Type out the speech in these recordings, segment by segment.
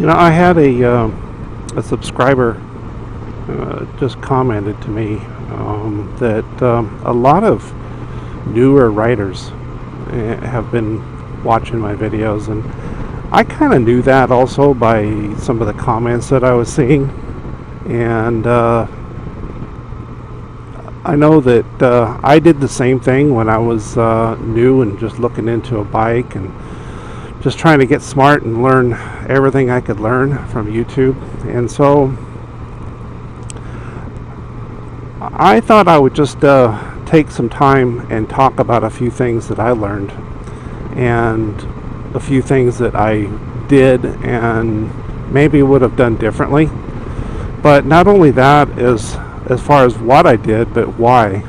I had a subscriber just commented to me that a lot of newer writers have been watching my videos, and I kind of knew that also by some of the comments that I was seeing. And I know that I did the same thing when I was new and just looking into a bike and just trying to get smart and learn everything I could learn from YouTube. And so I thought I would just take some time and talk about a few things that I learned and a few things that I did and maybe would have done differently. But not only that, is as far as what I did, but why.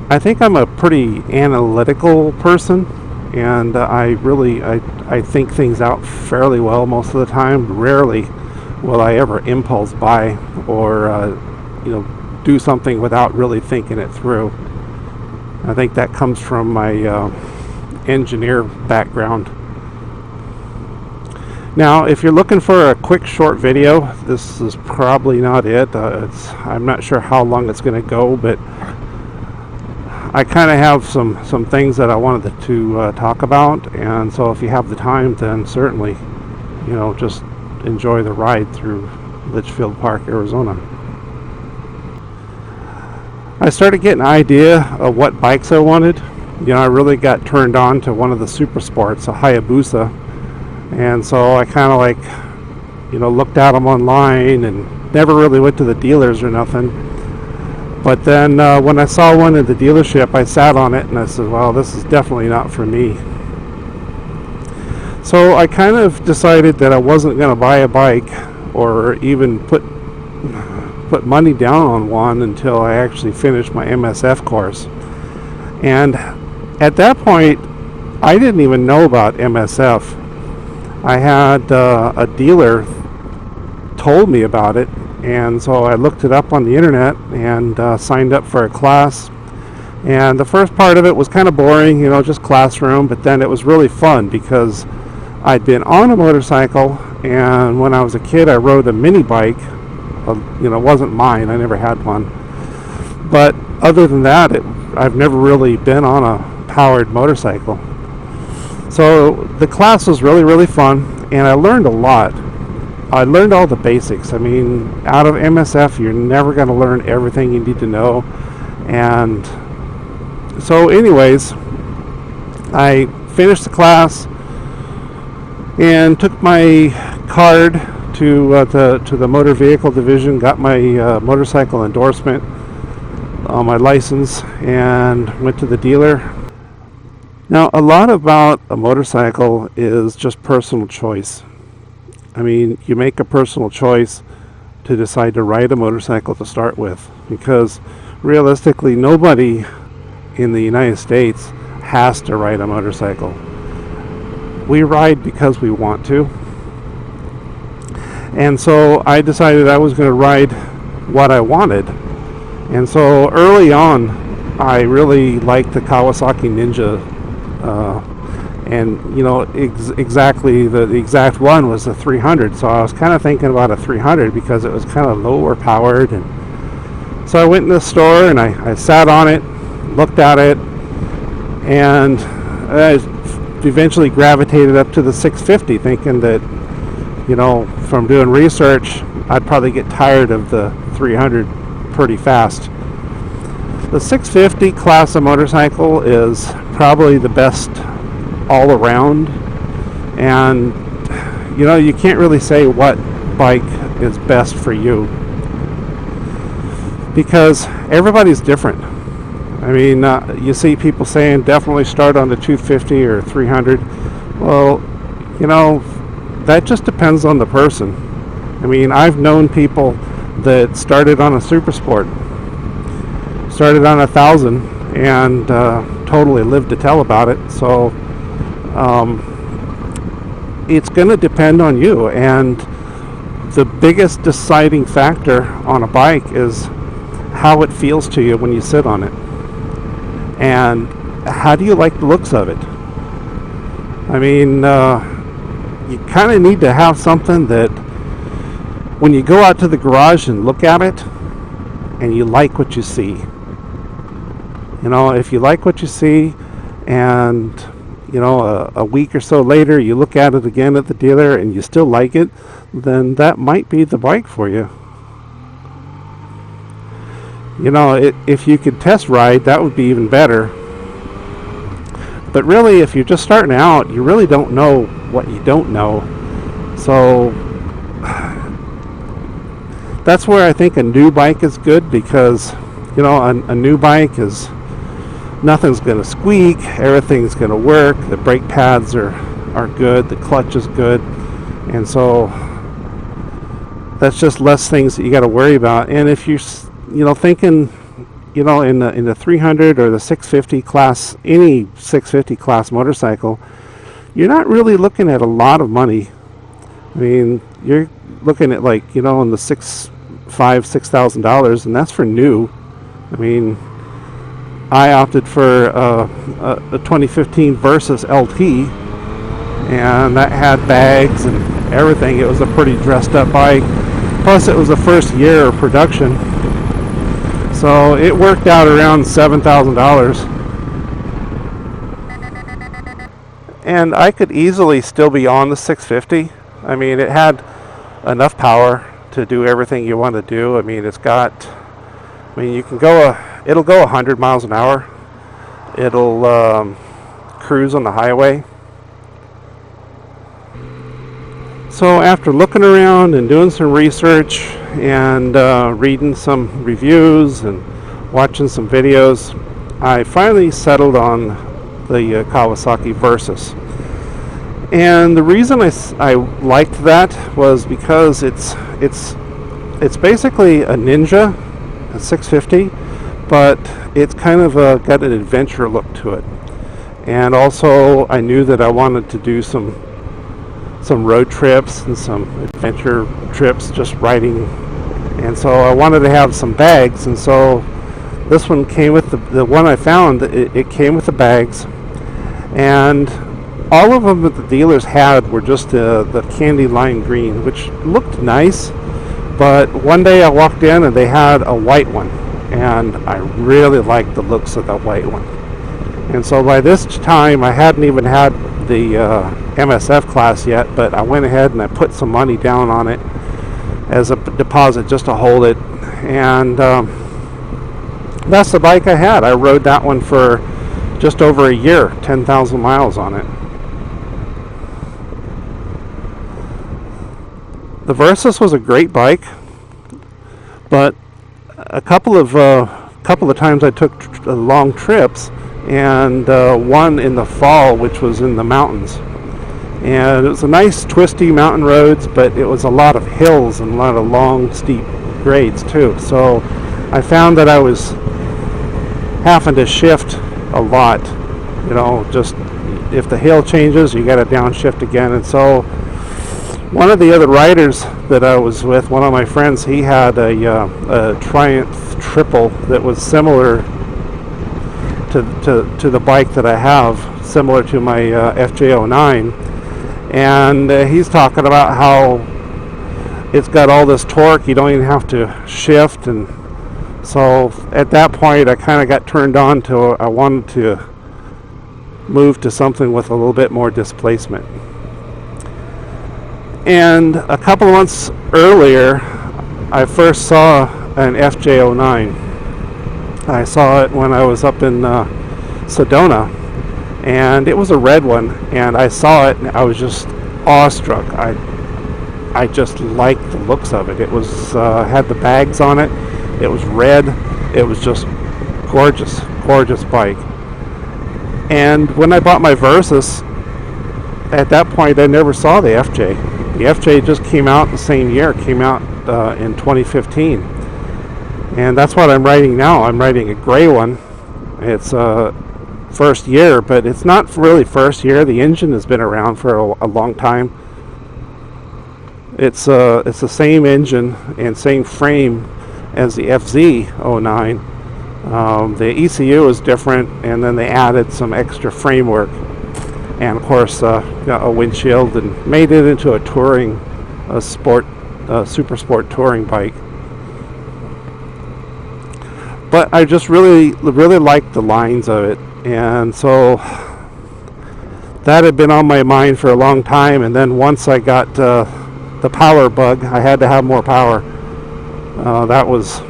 I think I'm a pretty analytical person, and I think things out fairly well most of the time. Rarely will I ever impulse buy or do something without really thinking it through. I think that comes from my engineer background. Now, if you're looking for a quick short video, this is probably not it. I'm not sure how long it's going to go, but I kind of have some things that I wanted to talk about, and so if you have the time, then certainly, just enjoy the ride through Litchfield Park, Arizona. I started getting an idea of what bikes I wanted. I really got turned on to one of the super sports, a Hayabusa. And so I kind of looked at them online and never really went to the dealers or nothing. But then when I saw one at the dealership, I sat on it and I said, well, this is definitely not for me. So I kind of decided that I wasn't going to buy a bike or even put money down on one until I actually finished my MSF course. And at that point, I didn't even know about MSF. I had a dealer told me about it, and so I looked it up on the internet and signed up for a class. And the first part of it was kind of boring, just classroom, but then it was really fun because I'd been on a motorcycle, and when I was a kid I rode a mini bike. It wasn't mine, I never had one. But other than that, I've never really been on a powered motorcycle. So the class was really, really fun, and I learned a lot. I learned all the basics. I mean, out of MSF, you're never going to learn everything you need to know. And so anyways, I finished the class and took my card to the motor vehicle division, got my motorcycle endorsement, my license, and went to the dealer. Now, a lot about a motorcycle is just personal choice. I mean, you make a personal choice to decide to ride a motorcycle to start with, because realistically, nobody in the United States has to ride a motorcycle. We ride because we want to. And so I decided I was going to ride what I wanted. And so early on, I really liked the Kawasaki Ninja. Exactly the exact one was the 300. So I was kind of thinking about a 300 because it was kind of lower powered. And so I went in the store and I sat on it, looked at it, and I eventually gravitated up to the 650, thinking that, from doing research, I'd probably get tired of the 300 pretty fast. The 650 class of motorcycle is probably the best all around, and you can't really say what bike is best for you because everybody's different. I mean, you see people saying definitely start on the 250 or 300. Well, that just depends on the person. I mean, I've known people that started on a Super Sport, started on 1,000, and totally lived to tell about it. So it's going to depend on you, and the biggest deciding factor on a bike is how it feels to you when you sit on it, and how do you like the looks of it. I mean, you kind of need to have something that when you go out to the garage and look at it and you like what you see. You know, if you like what you see and, you know, a week or so later you look at it again at the dealer and you still like it, then that might be the bike for you. You know, if you could test ride, that would be even better. But really, if you're just starting out, you really don't know what you don't know. So that's where I think a new bike is good, because, you know, a new bike is, nothing's going to squeak, everything's going to work, the brake pads are good, the clutch is good, and so that's just less things that you got to worry about. And if you're, you know, thinking, you know, in the 300 or the 650 class, any 650 class motorcycle, you're not really looking at a lot of money. I mean, you're looking at, like, you know, in the $6,000, and that's for new. I mean, I opted for a 2015 Versys LT, and that had bags and everything. It was a pretty dressed up bike. Plus, it was the first year of production, so it worked out around $7,000. And I could easily still be on the 650. I mean, it had enough power to do everything you want to do. I mean, it's got, I mean, you can go it'll go 100 miles an hour. It'll cruise on the highway. So after looking around and doing some research and reading some reviews and watching some videos, I finally settled on the Kawasaki Versys. And the reason I liked that was because it's basically a Ninja, a 650, but it's kind of got an adventure look to it. And also, I knew that I wanted to do some road trips and some adventure trips, just riding. And so I wanted to have some bags, and so this one came with the one I found. It came with the bags, and all of them that the dealers had were just the candy lime green, which looked nice. But one day I walked in and they had a white one, and I really liked the looks of the white one. And so by this time, I hadn't even had the MSF class yet, but I went ahead and I put some money down on it as a deposit just to hold it. And that's the bike I had. I rode that one for just over a year, 10,000 miles on it. The Versys was a great bike, but a couple of times I took long trips, and one in the fall, which was in the mountains, and it was a nice twisty mountain roads, but it was a lot of hills and a lot of long steep grades too. So I found that I was having to shift a lot. You know, just if the hill changes, you got to downshift again. And so one of the other riders that I was with, one of my friends, he had a Triumph Triple that was similar to the bike that I have, similar to my FJ09, and he's talking about how it's got all this torque, you don't even have to shift. And so at that point I kind of got turned on to, I wanted to move to something with a little bit more displacement. And a couple of months earlier, I first saw an FJ09. I saw it when I was up in Sedona, and it was a red one, and I saw it and I was just awestruck. I just liked the looks of it. It was had the bags on it. It was red. It was just gorgeous bike. And when I bought my Versys, at that point I never saw the FJ. The FJ just came out the same year. It came out in 2015. And that's what I'm riding now. I'm riding a gray one. It's first year, but it's not really first year. The engine has been around for a long time. It's the same engine and same frame as the FZ09. The ECU is different, and then they added some extra framework. and of course got a windshield and made it into a super sport touring bike. But I just really liked the lines of it, and so that had been on my mind for a long time. And then once I got the power bug, I had to have more power. That was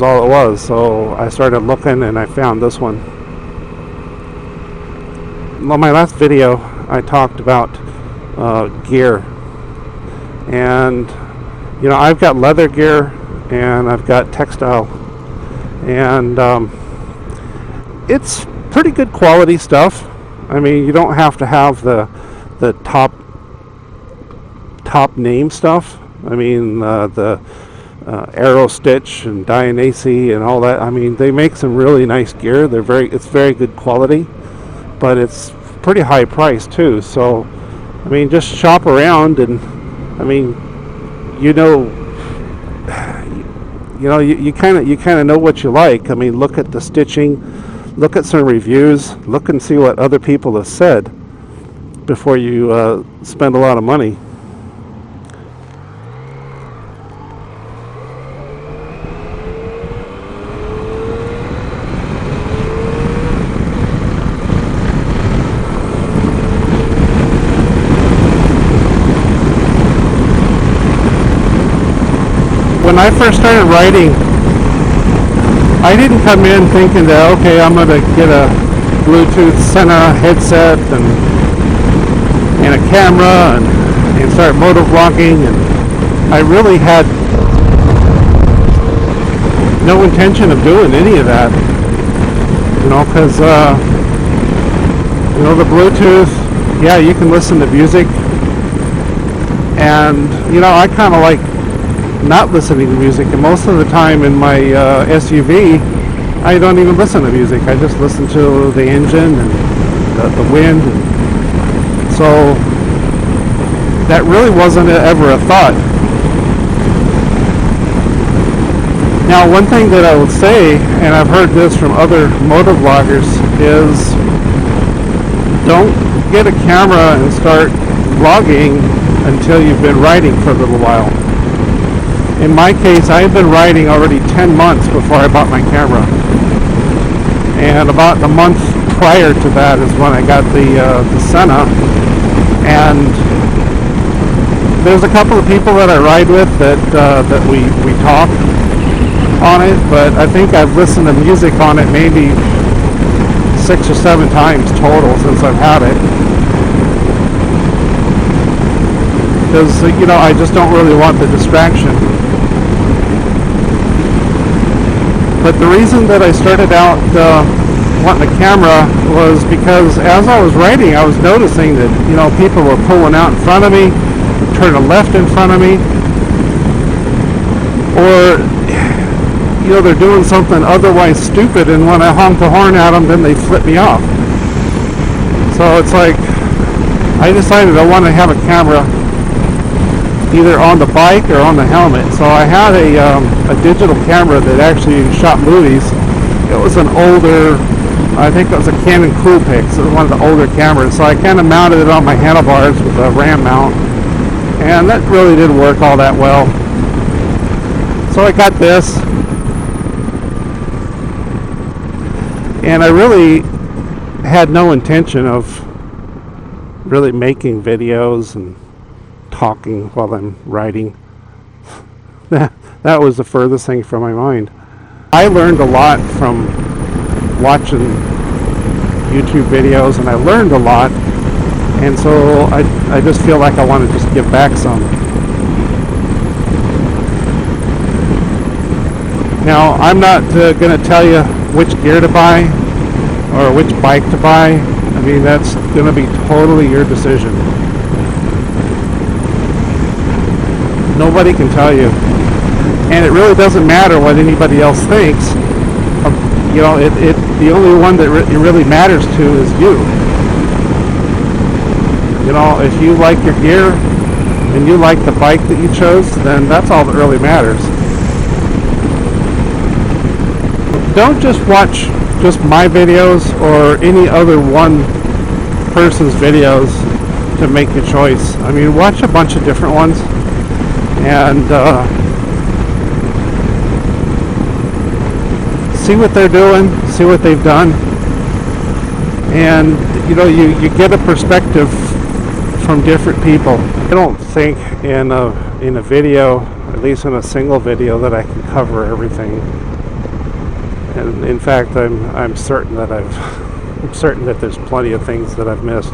all it was. So I started looking, and I found this one. On my last video, I talked about gear, and I've got leather gear and I've got textile, and it's pretty good quality stuff. I mean, you don't have to have the top name stuff. I mean, the Arrow Stitch and Dianese and all that. I mean, they make some really nice gear. It's very good quality, but it's pretty high price too. So, I mean, just shop around, and I mean, you kind of know what you like. I mean, look at the stitching, look at some reviews, look and see what other people have said before you spend a lot of money. When I first started writing, I didn't come in thinking that, okay, I'm going to get a Bluetooth Sena headset and a camera and start motovlogging, and I really had no intention of doing any of that, because the Bluetooth, yeah, you can listen to music, and I kind of like not listening to music, and most of the time in my SUV I don't even listen to music. I just listen to the engine and the wind, and so that really wasn't ever a thought. Now, one thing that I would say, and I've heard this from other motovloggers, is don't get a camera and start vlogging until you've been riding for a little while. In my case, I had been riding already 10 months before I bought my camera. And about a month prior to that is when I got the Sena. And there's a couple of people that I ride with that we talk on it, but I think I've listened to music on it maybe 6 or 7 times total since I've had it. Because, I just don't really want the distraction. But the reason that I started out wanting a camera was because as I was riding, I was noticing that, people were pulling out in front of me, turning left in front of me, or, they're doing something otherwise stupid, and when I honk the horn at them, then they flip me off. So it's like, I decided I want to have a camera either on the bike or on the helmet. So I had a digital camera that actually shot movies. It was an older, I think it was a Canon Coolpix. It was one of the older cameras. So I kind of mounted it on my handlebars with a RAM mount, and that really didn't work all that well. So I got this, and I really had no intention of really making videos and talking while I'm riding. That was the furthest thing from my mind. I learned a lot from watching YouTube videos, and I learned a lot, and so I just feel like I want to just give back some. Now, I'm not going to tell you which gear to buy or which bike to buy. I mean, that's going to be totally your decision. Nobody can tell you, and it really doesn't matter what anybody else thinks. The only one that it really matters to is you. If you like your gear and you like the bike that you chose, then that's all that really matters. Don't just watch just my videos or any other one person's videos to make a choice. I mean, watch a bunch of different ones and see what they're doing, see what they've done, and you know, you get a perspective from different people. I don't think in a video, at least in a single video, that I can cover everything. And in fact, I'm certain that I'm certain that there's plenty of things that I've missed.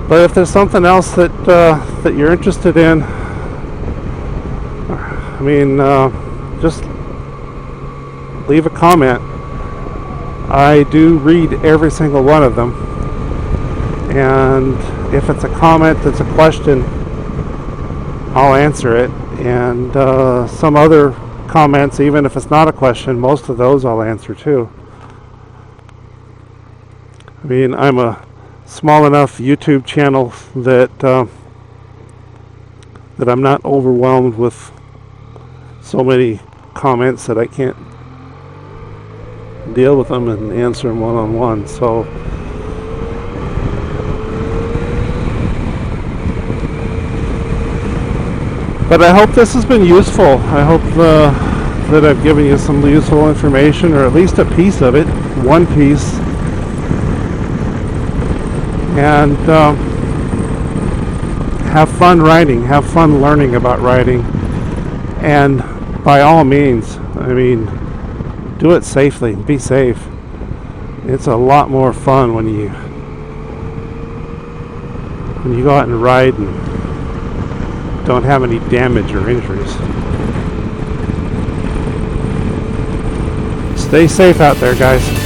But if there's something else that that you're interested in, I mean, just leave a comment. I do read every single one of them, and if it's a comment that's a question, I'll answer it. And some other comments, even if it's not a question, most of those I'll answer too. I mean, I'm a small enough YouTube channel that that I'm not overwhelmed with so many comments that I can't deal with them and answer them one-on-one. So but I hope this has been useful. I hope that I've given you some useful information, or at least a piece of it, one piece. And have fun writing, have fun learning about writing, and by all means, I mean, do it safely, be safe. It's a lot more fun when you go out and ride and don't have any damage or injuries. Stay safe out there, guys.